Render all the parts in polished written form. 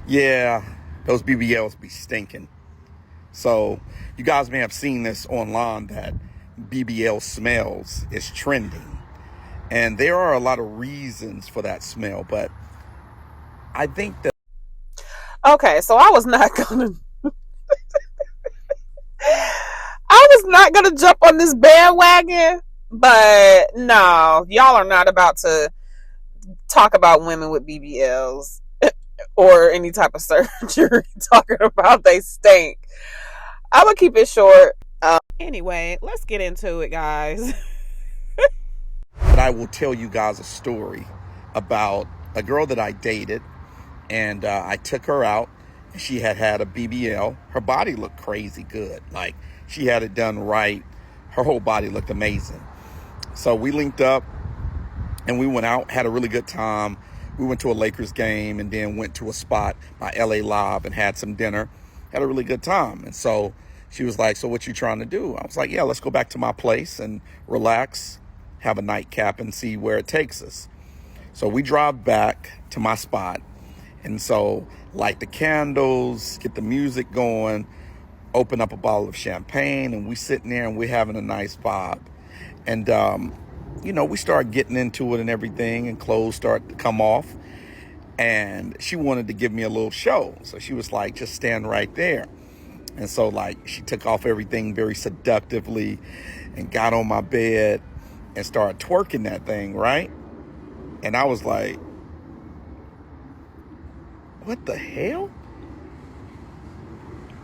Yeah, those BBLs be stinking. So you guys may have seen this online that BBL smells is trending. And there are a lot of reasons for that smell, but I think that Okay, so I was not gonna jump on this bandwagon, but no, y'all are not about to talk about women with BBLs or any type of surgery talking about they stink. I'm gonna keep it short. Anyway, let's get into it, guys. I will tell you guys a story about a girl that I dated, and I took her out. She had had a BBL. Her body looked crazy good. Like, she had it done right. Her whole body looked amazing. So we linked up and we went out, had a really good time. We went to a Lakers game and then went to a spot by LA Live and had some dinner. Had a really good time. And so she was like, "So what you trying to do?" I was like, "Yeah, let's go back to my place and relax, have a nightcap and see where it takes us." So we drive back to my spot. And so light the candles, get the music going, open up a bottle of champagne, and we sitting there and we're having a nice vibe. And, we start getting into it and everything, and clothes start to come off. And she wanted to give me a little show. So she was like, "Just stand right there." And so, like, she took off everything very seductively and got on my bed and started twerking that thing, right? And I was like, "What the hell?"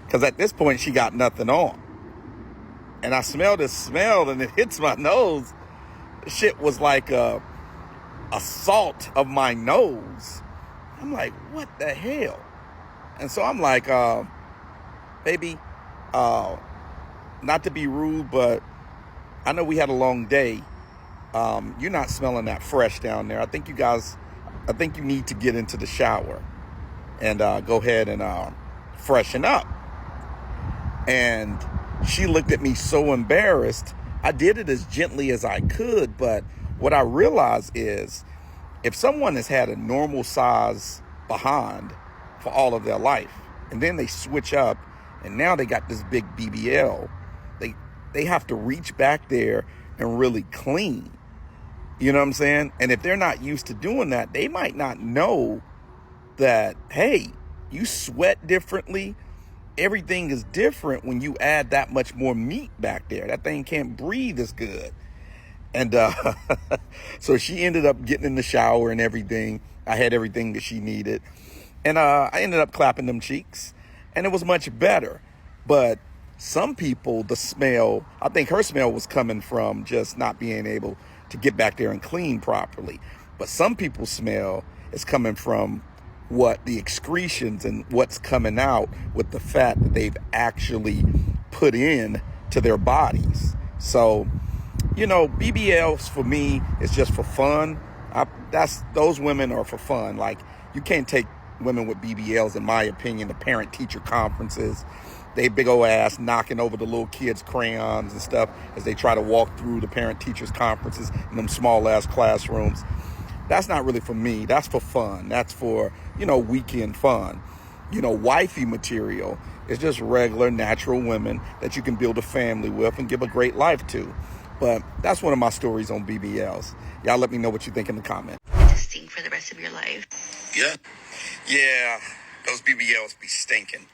Because at this point, she got nothing on. And I smelled this smell and it hits my nose. Shit was like a assault of my nose. I'm like, "What the hell?" And so I'm like, "Baby, uh, not to be rude, but I know we had a long day. You're not smelling that fresh down there. I think you need to get into the shower and go ahead and freshen up." And she looked at me so embarrassed. I did it as gently as I could, but what I realized is if someone has had a normal size behind for all of their life, and then they switch up and now they got this big BBL, they have to reach back there and really clean. You know what I'm saying? And if they're not used to doing that, they might not know that, hey, you sweat differently. Everything is different when you add that much more meat back there. That thing can't breathe as good. And so she ended up getting in the shower and everything. I had everything that she needed. And I ended up clapping them cheeks. And it was much better. But some people, the smell, I think her smell was coming from just not being able to get back there and clean properly. But some people's smell is coming from what the excretions and what's coming out with the fat that they've actually put in to their bodies. So, BBLs for me is just for fun. Those women are for fun. Like, you can't take women with BBLs, in my opinion, to parent teacher conferences. They big old ass knocking over the little kids' crayons and stuff as they try to walk through the parent teachers conferences in them small ass classrooms. That's not really for me. That's for fun. That's for, weekend fun. Wifey material is just regular, natural women that you can build a family with and give a great life to. But that's one of my stories on BBLs. Y'all let me know what you think in the comments. To stink for the rest of your life. Yeah. Yeah, those BBLs be stinking.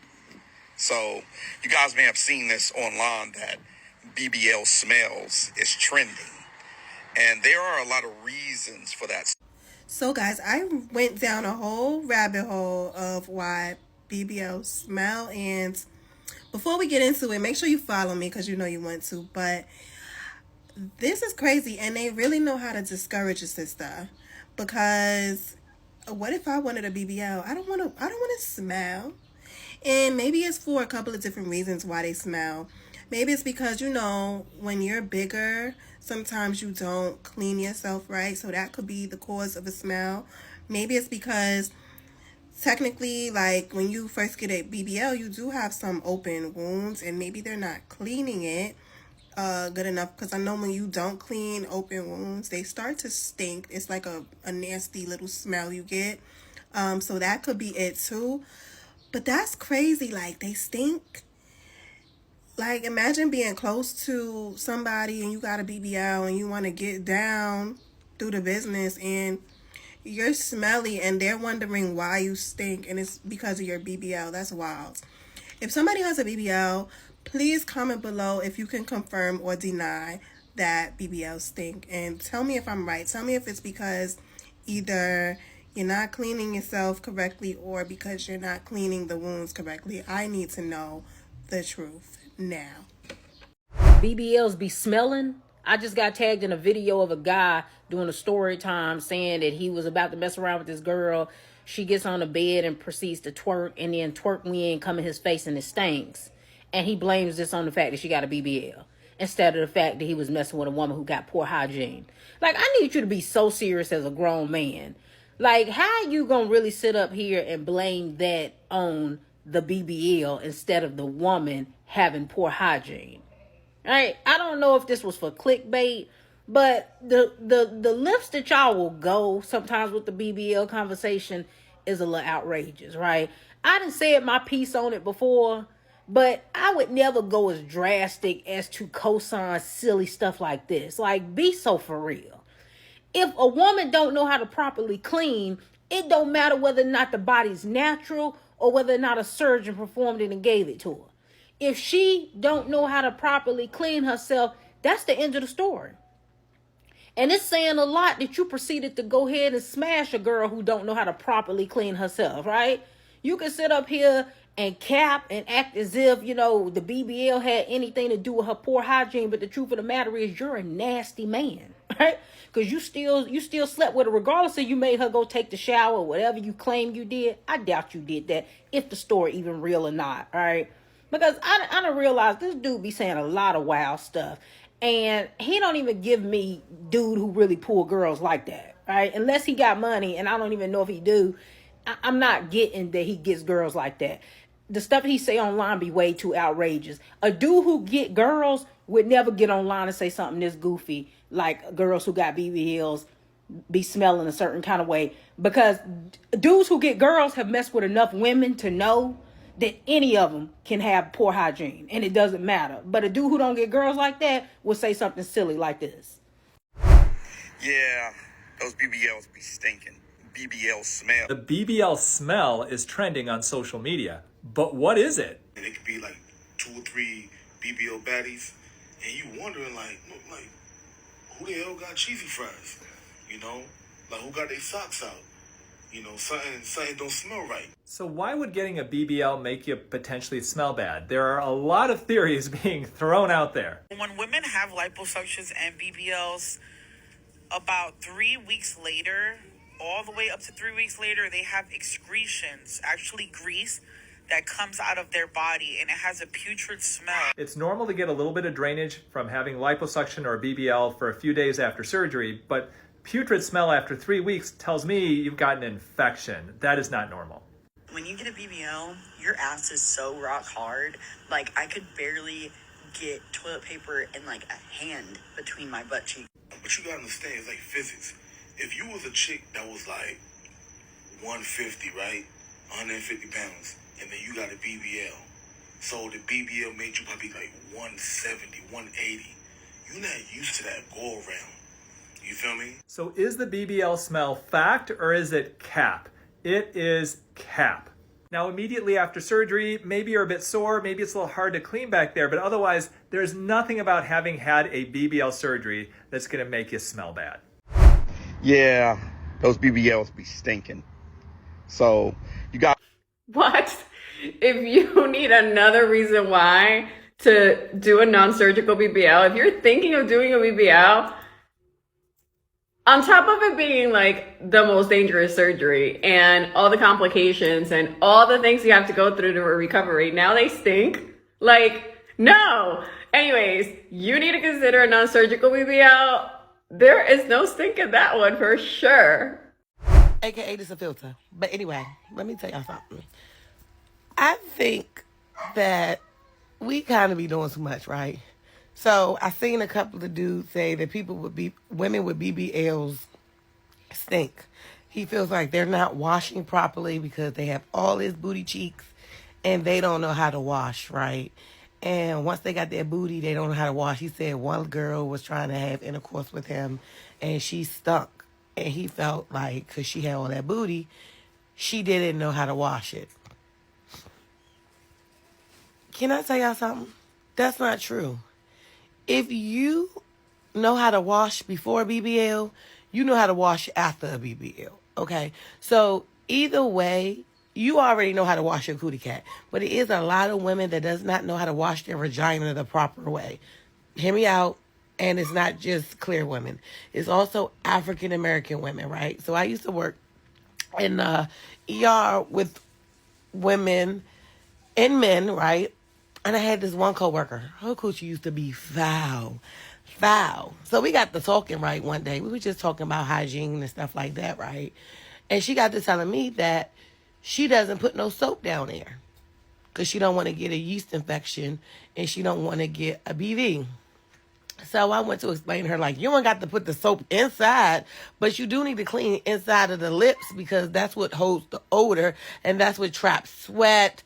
So you guys may have seen this online that BBL smells is trending. And there are a lot of reasons for that. So, guys, I went down a whole rabbit hole of why BBLs smell. And before we get into it, make sure you follow me because you know you want to. But this is crazy, and they really know how to discourage us this stuff. Because what if I wanted a BBL? I don't want to. I don't want to smell. And maybe it's for a couple of different reasons why they smell. Maybe it's because, when you're bigger, sometimes you don't clean yourself right. So that could be the cause of a smell. Maybe it's because technically, like when you first get a BBL, you do have some open wounds and maybe they're not cleaning it good enough. Because I know when you don't clean open wounds, they start to stink. It's like a nasty little smell you get. So that could be it too. But that's crazy. Like, they stink. Like, imagine being close to somebody and you got a BBL and you want to get down through the business and you're smelly and they're wondering why you stink and it's because of your BBL. That's wild. If somebody has a BBL, please comment below if you can confirm or deny that BBLs stink. And tell me if I'm right. Tell me if it's because either you're not cleaning yourself correctly or because you're not cleaning the wounds correctly. I need to know the truth now. BBLs be smelling. I just got tagged in a video of a guy doing a story time saying that he was about to mess around with this girl. She gets on the bed and proceeds to twerk, and then twerk wind come in his face and it stinks. And he blames this on the fact that she got a BBL instead of the fact that he was messing with a woman who got poor hygiene. Like, I need you to be so serious as a grown man. Like, how you gonna really sit up here and blame that on the BBL instead of the woman having poor hygiene? Right? I don't know if this was for clickbait, but the lengths that y'all will go sometimes with the BBL conversation is a little outrageous, right? I done said my piece on it before, but I would never go as drastic as to co-sign silly stuff like this. Like, be so for real. If a woman don't know how to properly clean, it don't matter whether or not the body's natural or whether or not a surgeon performed it and gave it to her. If she don't know how to properly clean herself, that's the end of the story. And it's saying a lot that you proceeded to go ahead and smash a girl who don't know how to properly clean herself, right? You can sit up here and cap and act as if, you know, the BBL had anything to do with her poor hygiene, but the truth of the matter is you're a nasty man, right? Because you still slept with her regardless of you made her go take the shower or whatever you claim you did. I doubt you did that, if the story even real or not, all right? Because I don't realize this dude be saying a lot of wild stuff. And he don't even give me dude who really pull girls like that, right? Unless he got money, and I don't even know if he do. I'm not getting that he gets girls like that. The stuff that he say online be way too outrageous. A dude who get girls would never get online and say something this goofy like girls who got BBLs be smelling a certain kind of way. Because dudes who get girls have messed with enough women to know that any of them can have poor hygiene and it doesn't matter. But a dude who don't get girls like that will say something silly like this. Yeah, those BBLs be stinking. BBL smell. The BBL smell is trending on social media. But what is it? And it could be like 2 or 3 BBL baddies, and you wondering like who the hell got cheesy fries? You know, like who got their socks out? You know, something don't smell right. So why would getting a BBL make you potentially smell bad? There are a lot of theories being thrown out there. When women have liposuctions and BBLs, about 3 weeks later, all the way up to 3 weeks later, they have excretions, actually grease, that comes out of their body, and it has a putrid smell. It's normal to get a little bit of drainage from having liposuction or a BBL for a few days after surgery, but putrid smell after 3 weeks tells me you've got an infection. That is not normal. When you get a BBL, your ass is so rock hard. Like, I could barely get toilet paper and like a hand between my butt cheeks. But you gotta understand, it's like physics. If you was a chick that was like 150, right? 150 pounds, and then you got a BBL. So the BBL made you probably like 170, 180. You're not used to that go around. You feel me? So is the BBL smell fact or is it cap? It is cap. Now, immediately after surgery, maybe you're a bit sore, maybe it's a little hard to clean back there, but otherwise, there's nothing about having had a BBL surgery that's gonna make you smell bad. Yeah, those BBLs be stinking. So you got... What? If you need another reason why to do a non-surgical BBL, if you're thinking of doing a BBL, on top of it being like the most dangerous surgery and all the complications and all the things you have to go through to recovery, now they stink. Like, no. Anyways, you need to consider a non-surgical BBL. There is no stink in that one for sure. AKA this a filter. But anyway, let me tell y'all something. I think that we kind of be doing too much, right? So I seen a couple of dudes say that women with BBLs stink. He feels like they're not washing properly because they have all his booty cheeks and they don't know how to wash, right? And once they got their booty, they don't know how to wash. He said one girl was trying to have intercourse with him and she stunk. And he felt like, because she had all that booty, she didn't know how to wash it. Can I tell y'all something? That's not true. If you know how to wash before a BBL, you know how to wash after a BBL. Okay? So either way, you already know how to wash your cootie cat. But it is a lot of women that does not know how to wash their vagina the proper way. Hear me out. And it's not just clear women. It's also African American women, right? So I used to work in ER with women and men, right? And I had this one coworker. Her coochie used to be foul. So we got to talking, right, one day. We were just talking about hygiene and stuff like that, right? And she got to telling me that she doesn't put no soap down there because she don't want to get a yeast infection and she don't want to get a BV. So I went to explain to her, like, you ain't got to put the soap inside, but you do need to clean inside of the lips because that's what holds the odor and that's what traps sweat,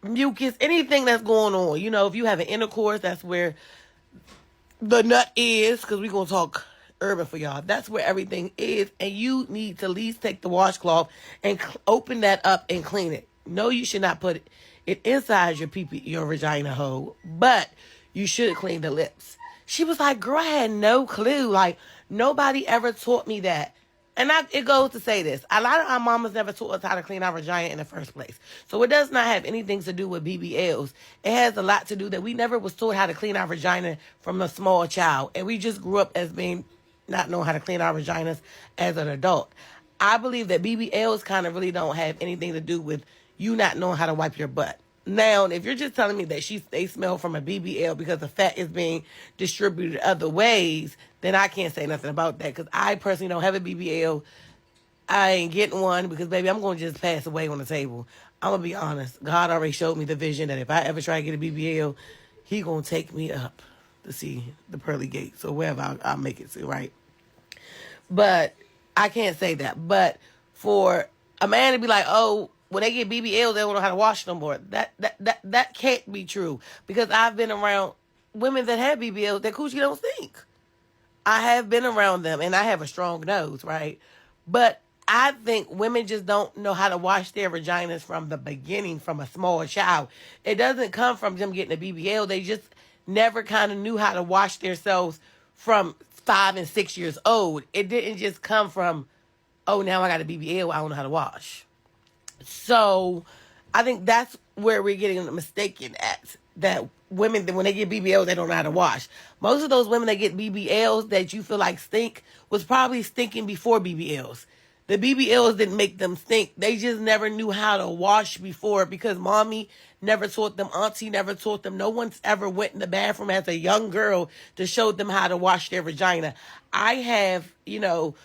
mucus, anything that's going on. You know, if you have an intercourse, that's where the nut is, because we're going to talk urban for y'all. That's where everything is, and you need to at least take the washcloth and open that up and clean it. No, you should not put it inside your vagina hole, but you should clean the lips. She was like, girl, I had no clue. Like, nobody ever taught me that. And it goes to say this. A lot of our mamas never taught us how to clean our vagina in the first place. So it does not have anything to do with BBLs. It has a lot to do that we never was taught how to clean our vagina from a small child. And we just grew up as being not knowing how to clean our vaginas as an adult. I believe that BBLs kind of really don't have anything to do with you not knowing how to wipe your butt. Now, if you're just telling me that they smell from a BBL because the fat is being distributed other ways, then I can't say nothing about that because I personally don't have a BBL. I ain't getting one because, baby, I'm going to just pass away on the table. I'm going to be honest. God already showed me the vision that if I ever try to get a BBL, he going to take me up to see the pearly gates or wherever I'll make it to, right? But I can't say that. But for a man to be like, oh, when they get BBLs, they don't know how to wash no more. That can't be true. Because I've been around women that have BBLs, their coochie don't stink. I have been around them, and I have a strong nose, right? But I think women just don't know how to wash their vaginas from the beginning, from a small child. It doesn't come from them getting a BBL. They just never kind of knew how to wash themselves from 5 and 6 years old. It didn't just come from, oh, now I got a BBL, I don't know how to wash. So I think that's where we're getting mistaken at. That women, when they get BBLs, they don't know how to wash. Most of those women that get BBLs that you feel like stink was probably stinking before BBLs. The BBLs didn't make them stink. They just never knew how to wash before because mommy never taught them, auntie never taught them. No one's ever went in the bathroom as a young girl to show them how to wash their vagina. I have,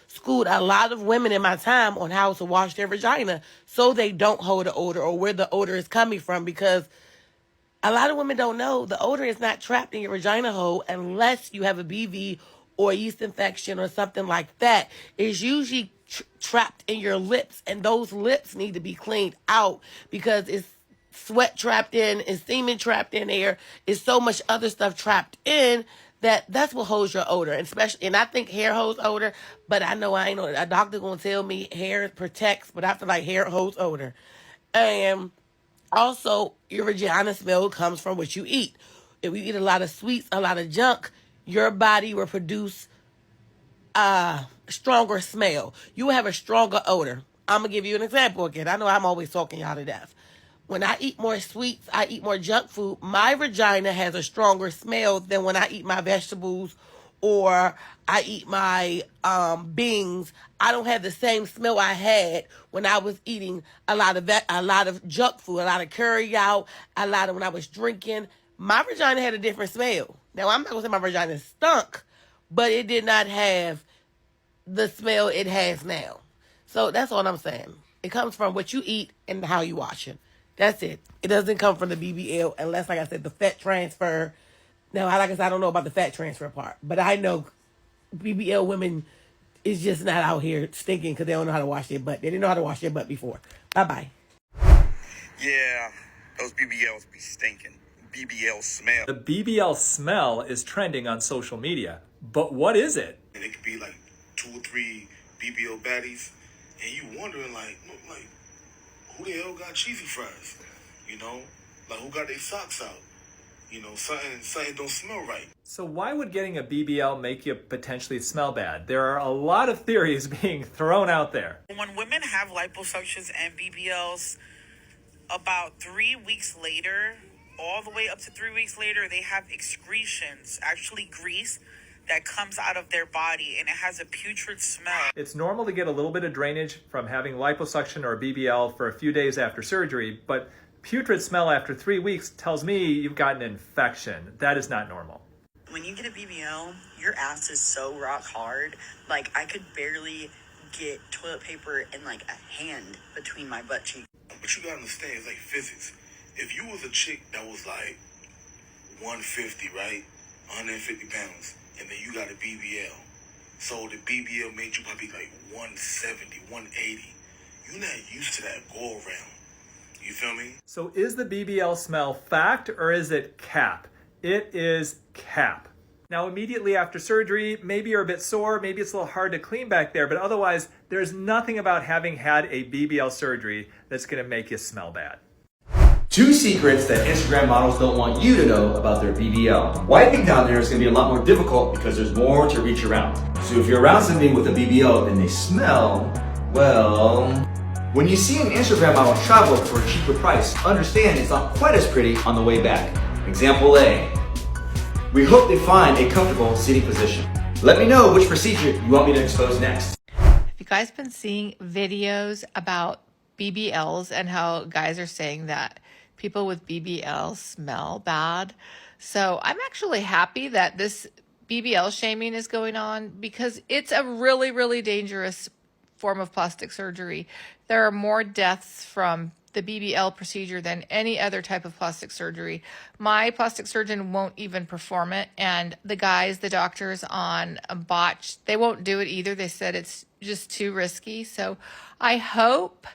schooled a lot of women in my time on how to wash their vagina so they don't hold the odor or where the odor is coming from because a lot of women don't know the odor is not trapped in your vagina hole unless you have a BV or a yeast infection or something like that. It's usually trapped in your lips, and those lips need to be cleaned out because it's sweat trapped in, it's semen trapped in there, it's so much other stuff trapped in that's what holds your odor. And I think hair holds odor, but I know I ain't know a doctor gonna tell me hair protects, but I feel like hair holds odor. And also, your vagina smell comes from what you eat. If you eat a lot of sweets, a lot of junk, your body will produce a stronger smell. You will have a stronger odor. I'm going to give you an example again. I know I'm always talking y'all to death. When I eat more sweets, I eat more junk food, my vagina has a stronger smell than when I eat my vegetables or I eat my beans. I don't have the same smell I had when I was eating a lot of junk food, a lot of curry out, a lot of when I was drinking. My vagina had a different smell. Now, I'm not going to say my vagina stunk, but it did not have the smell it has now. So that's all I'm saying. It comes from what you eat and how you wash it. That's it. It doesn't come from the BBL unless, like I said, the fat transfer. Now, like I said, I don't know about the fat transfer part, but I know BBL women is just not out here stinking because they don't know how to wash their butt. They didn't know how to wash their butt before. Bye-bye. Yeah, those BBLs be stinking. BBL smell. The BBL smell is trending on social media. But what is it? And it could be like 2 or 3 BBL baddies, and you wondering like who the hell got cheesy fries? You know, like who got their socks out? You know, something don't smell right. So why would getting a BBL make you potentially smell bad? There are a lot of theories being thrown out there. When women have liposuctions and BBLs, about 3 weeks later, all the way up to 3 weeks later, they have excretions, actually grease, that comes out of their body, and it has a putrid smell. It's normal to get a little bit of drainage from having liposuction or a BBL for a few days after surgery, but putrid smell after 3 weeks tells me you've got an infection. That is not normal. When you get a BBL, your ass is so rock hard. Like, I could barely get toilet paper and like a hand between my butt cheeks. But you gotta understand, it's like physics. If you was a chick that was like 150, right? 150 pounds, and then you got a BBL. So the BBL made you probably like 170, 180. You're not used to that go around. You feel me? So is the BBL smell fact or is it cap? It is cap. Now, immediately after surgery, maybe you're a bit sore, maybe it's a little hard to clean back there, but otherwise, there's nothing about having had a BBL surgery that's gonna make you smell bad. 2 secrets that Instagram models don't want you to know about their BBL. Wiping down there is going to be a lot more difficult because there's more to reach around. So if you're around somebody with a BBL and they smell, well, when you see an Instagram model travel for a cheaper price, understand it's not quite as pretty on the way back. Example A. We hope they find a comfortable seating position. Let me know which procedure you want me to expose next. Have you guys been seeing videos about BBLs and how guys are saying that people with BBLs smell bad? So I'm actually happy that this BBL shaming is going on because it's a really, really dangerous form of plastic surgery. There are more deaths from the BBL procedure than any other type of plastic surgery. My plastic surgeon won't even perform it, and the guys, the doctors on a botch, they won't do it either. They said it's just too risky. So I hope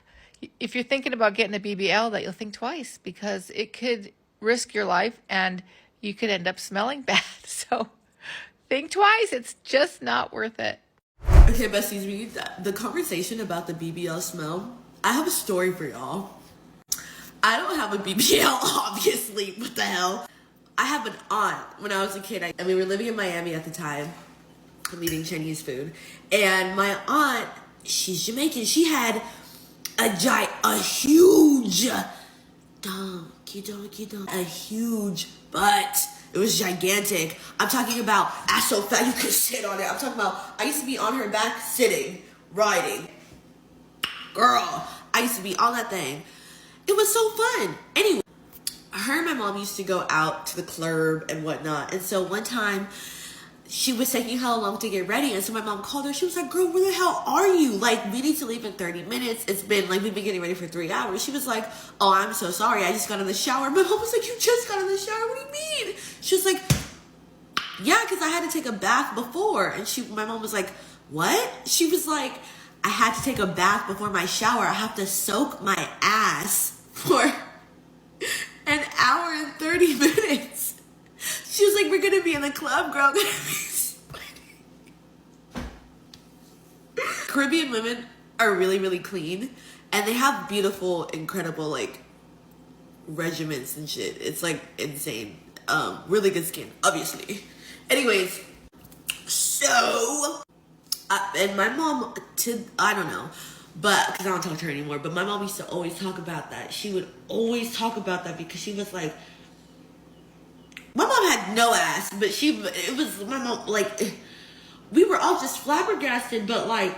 if you're thinking about getting a BBL that you'll think twice because it could risk your life and you could end up smelling bad. So think twice. It's just not worth it. Okay, besties, the conversation about the BBL smell, I have a story for y'all. I don't have a BBL, obviously. What the hell? I have an aunt when I was a kid. And we were living in Miami at the time. I'm eating Chinese food. And my aunt, she's Jamaican. She had a huge butt. It was gigantic. I'm talking about ass so fat you could sit on it. I'm talking about, I used to be on her back sitting, riding. Girl, I used to be on that thing. It was so fun. Anyway, her and my mom used to go out to the club and whatnot. And so one time, she was taking how long to get ready. And so my mom called her. She was like, girl, where the hell are you? Like, we need to leave in 30 minutes. It's been, like, we've been getting ready for 3 hours. She was like, oh, I'm so sorry. I just got in the shower. My mom was like, you just got in the shower? What do you mean? She was like, yeah, because I had to take a bath before. And my mom was like, what? She was like, I had to take a bath before my shower. I have to soak my ass for an hour and 30 minutes. She was like, we're going to be in the club, girl. Caribbean women are really, really clean. And they have beautiful, incredible, like, regiments and shit. It's, like, insane. Really good skin, obviously. Anyways, so... and my mom, I don't know, but because I don't talk to her anymore, but my mom used to always talk about that. She would always talk about that because she was like, my mom had no ass, but it was my mom, like, we were all just flabbergasted, but like,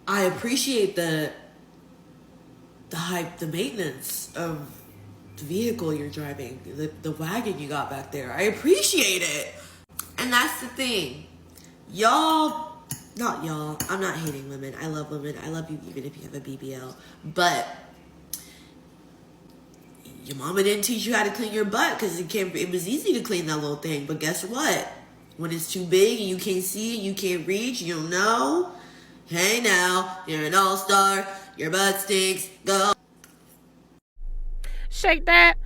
I appreciate the hype, the maintenance of the vehicle you're driving, the wagon you got back there. I appreciate it. And that's the thing. Not y'all, I'm not hating women. I love women. I love you even if you have a BBL. But your mama didn't teach you how to clean your butt because it was easy to clean that little thing. But guess what? When it's too big and you can't see it, you can't reach, you don't know. Hey now, you're an all-star, your butt stinks, go. Shake that.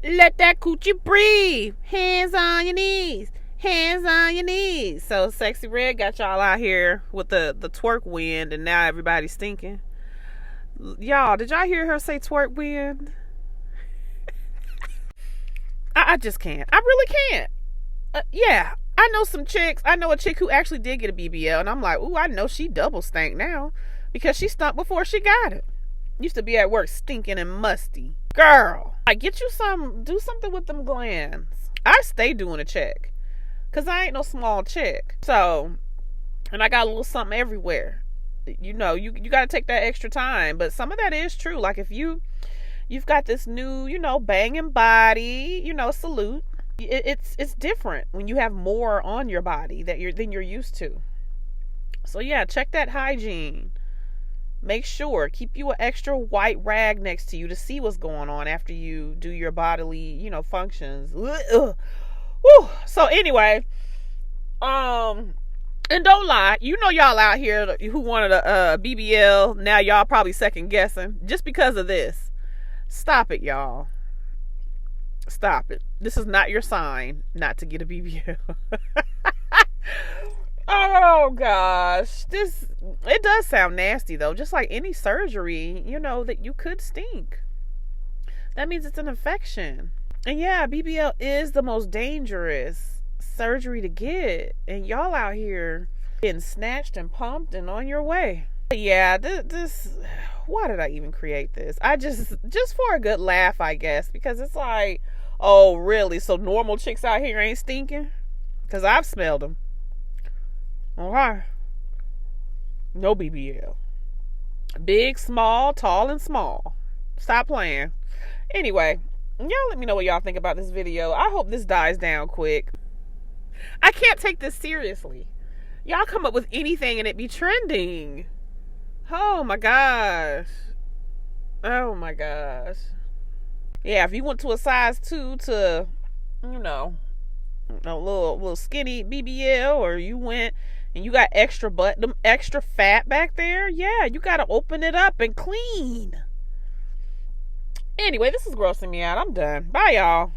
Let that coochie breathe. Hands on your knees. Hands on your knees. So Sexy Red got y'all out here with the twerk wind, and now everybody's stinking. Y'all, did y'all hear her say twerk wind? I just can't. I really can't. Yeah, I know some chicks. I know a chick who actually did get a BBL, and I'm like, ooh, I know she double stank now because she stunk before she got it. Used to be at work stinking and musty. Girl, like, get you some, do something with them glands. I stay doing a check because I ain't no small chick. So, and I got a little something everywhere. You know, you got to take that extra time. But some of that is true. Like, if you've got this new, you know, banging body, you know, salute. It's different when you have more on your body than you're used to. So yeah, check that hygiene. Make sure, keep you an extra white rag next to you to see what's going on after you do your bodily, you know, functions. Woo. So anyway, and don't lie, you know, y'all out here who wanted a BBL, now y'all probably second guessing just because of this. Stop it, y'all. Stop it. This is not your sign not to get a BBL. Oh gosh, it does sound nasty though. Just like any surgery, you know, that you could stink. That means it's an infection. And yeah, BBL is the most dangerous surgery to get. And y'all out here getting snatched and pumped and on your way. But yeah, this why did I even create this? I just for a good laugh, I guess, because it's like, oh really? So normal chicks out here ain't stinking? Because I've smelled them. Okay. No BBL. Big, small, tall, and small. Stop playing. Anyway, y'all let me know what y'all think about this video. I hope this dies down quick. I can't take this seriously. Y'all come up with anything and it be trending. Oh my gosh. Oh my gosh. Yeah, if you went to a size 2 to, you know, a little skinny BBL, or you went and you got extra butt, them extra fat back there, yeah, you got to open it up and clean. Anyway, this is grossing me out. I'm done. Bye, y'all.